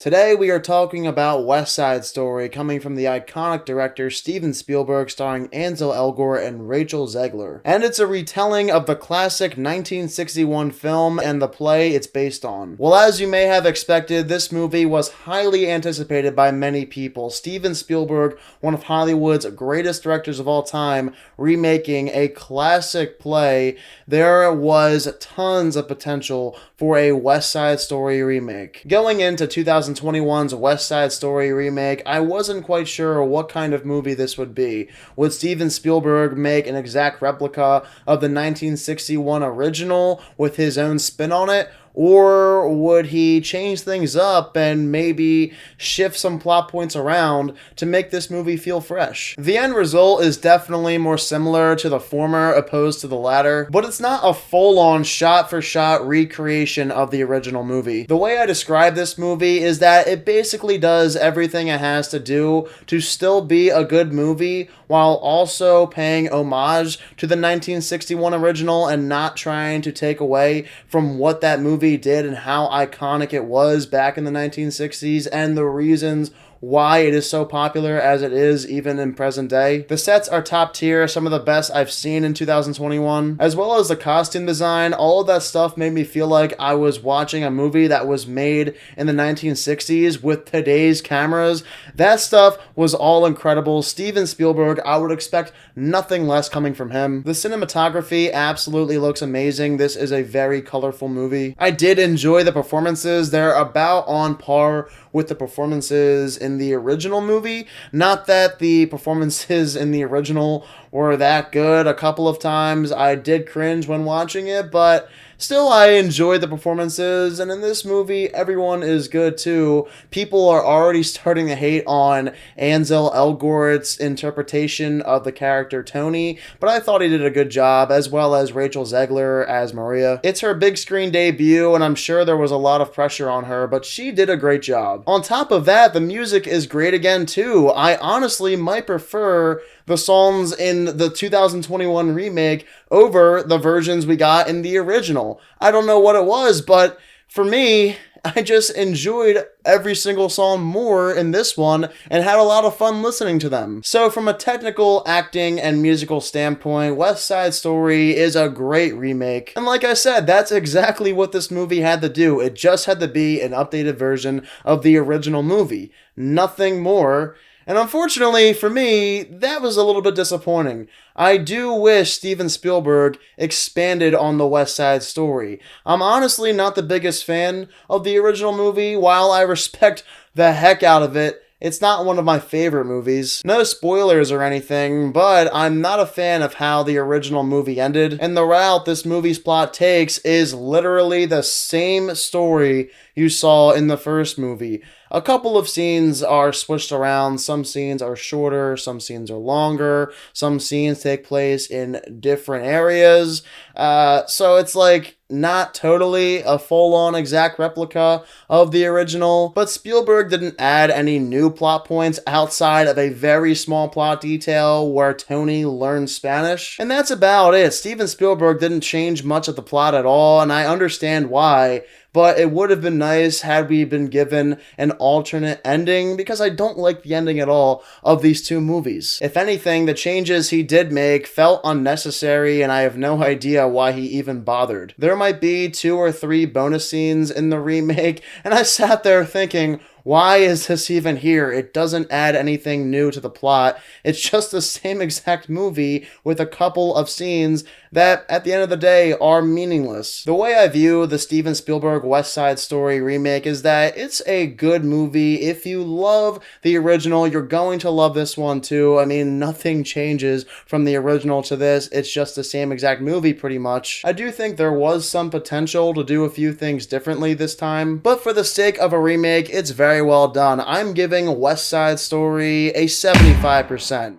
Today we are talking about West Side Story, coming from the iconic director Steven Spielberg, starring Ansel Elgort and Rachel Zegler. And it's a retelling of the classic 1961 film and the play it's based on. Well, as you may have expected, this movie was highly anticipated by many people. Steven Spielberg, one of Hollywood's greatest directors of all time, remaking a classic play. There was tons of potential for a West Side Story remake. Going into 2021's West Side Story remake, I wasn't quite sure what kind of movie this would be. Would Steven Spielberg make an exact replica of the 1961 original with his own spin on it? Or would he change things up and maybe shift some plot points around to make this movie feel fresh? The end result is definitely more similar to the former opposed to the latter, but it's not a full-on shot-for-shot recreation of the original movie. The way I describe this movie is that it basically does everything it has to do to still be a good movie while also paying homage to the 1961 original and not trying to take away from what that movie did and how iconic it was back in the 1960s and the reasons why it is so popular as it is even in present day. The sets are top tier, some of the best I've seen in 2021, as well as the costume design. All of that stuff made me feel like I was watching a movie that was made in the 1960s with today's cameras. That stuff was all incredible. Steven Spielberg, I would expect nothing less coming from him. The cinematography absolutely looks amazing. This is a very colorful movie. I did enjoy the performances. They're about on par with the performances in the original movie. Not that the performances in the original were that good. A couple of times I did cringe when watching it, but still I enjoyed the performances, and in this movie everyone is good too. People are already starting to hate on Ansel Elgort's interpretation of the character Tony, but I thought he did a good job, as well as Rachel Zegler as Maria. It's her big screen debut, and I'm sure there was a lot of pressure on her, but she did a great job. On top of that, the music is great again too. I honestly might prefer the songs in the 2021 remake over the versions we got in the original. I don't know what it was, but for me, I just enjoyed every single song more in this one and had a lot of fun listening to them. So from a technical, acting, and musical standpoint, West Side Story is a great remake. And like I said, that's exactly what this movie had to do. It just had to be an updated version of the original movie. Nothing more. And unfortunately for me, that was a little bit disappointing. I do wish Steven Spielberg expanded on the West Side Story. I'm honestly not the biggest fan of the original movie. While I respect the heck out of it, it's not one of my favorite movies. No spoilers or anything, but I'm not a fan of how the original movie ended. And the route this movie's plot takes is literally the same story you saw in the first movie. A couple of scenes are switched around. Some scenes are shorter, some scenes are longer, some scenes take place in different areas. So it's like not totally a full-on exact replica of the original, but Spielberg didn't add any new plot points outside of a very small plot detail where Tony learns Spanish. And that's about it. Steven Spielberg didn't change much of the plot at all, and I understand why. But it would have been nice had we been given an alternate ending, because I don't like the ending at all of these two movies. If anything, the changes he did make felt unnecessary, and I have no idea why he even bothered. There might be 2 or 3 bonus scenes in the remake, and I sat there thinking, why is this even here? It doesn't add anything new to the plot. It's just the same exact movie with a couple of scenes that, at the end of the day, are meaningless. The way I view the Steven Spielberg West Side Story remake is that it's a good movie. If you love the original, you're going to love this one too. I mean, nothing changes from the original to this. It's just the same exact movie pretty much. I do think there was some potential to do a few things differently this time, but for the sake of a remake, it's very well done. I'm giving West Side Story a 75%.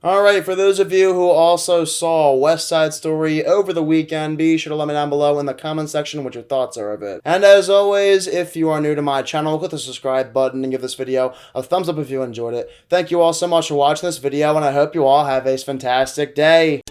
Alright, for those of you who also saw West Side Story over the weekend, be sure to let me down below in the comment section what your thoughts are of it. And as always, if you are new to my channel, click the subscribe button and give this video a thumbs up if you enjoyed it. Thank you all so much for watching this video, and I hope you all have a fantastic day.